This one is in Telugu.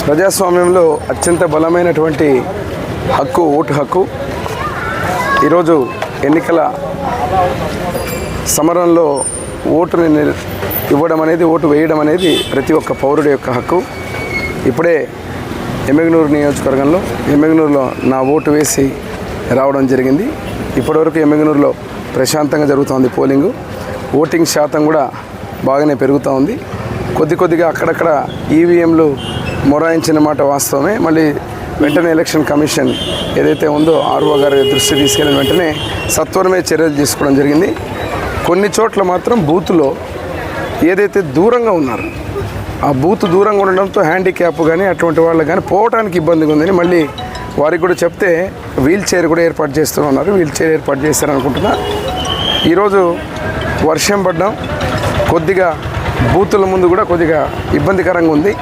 ప్రజాస్వామ్యంలో అత్యంత బలమైనటువంటి హక్కు ఓటు హక్కు. ఈరోజు ఎన్నికల సమరంలో ఓటుని ఇవ్వడం అనేది, ఓటు వేయడం అనేది ప్రతి ఒక్క పౌరుడి యొక్క హక్కు. ఇప్పుడే ఎమ్మిగనూరు నియోజకవర్గంలో ఎమ్మిగనూరులో నా ఓటు వేసి రావడం జరిగింది. ఇప్పటివరకు ఎమ్మిగనూరులో ప్రశాంతంగా జరుగుతోంది పోలింగు. ఓటింగ్ శాతం కూడా బాగానే పెరుగుతూ ఉంది. కొద్దిగా అక్కడక్కడ ఈవీఎంలు మొరాయించిన మాట వాస్తవమే. మళ్ళీ వెంటనే ఎలక్షన్ కమిషన్ ఏదైతే ఉందో ఆర్ఓ గారి దృష్టి తీసుకెళ్ళిన వెంటనే సత్వరమే చర్యలు తీసుకోవడం జరిగింది. కొన్ని చోట్ల మాత్రం బూత్లో ఏదైతే దూరంగా ఉన్నారు, ఆ బూత్ దూరంగా ఉండడంతో హ్యాండిక్యాప్ కానీ అటువంటి వాళ్ళకి కానీ పోవడానికి ఇబ్బందిగా ఉందని మళ్ళీ వారికి కూడా చెప్తే వీల్ చైర్ కూడా ఏర్పాటు చేస్తున్నారు. వీల్ చైర్ ఏర్పాటు చేస్తారనుకుంటున్నా. ఈరోజు వర్షం పడ్డం కొద్దిగా బూతుల ముందు కూడా కొద్దిగా ఇబ్బందికరంగా ఉంది.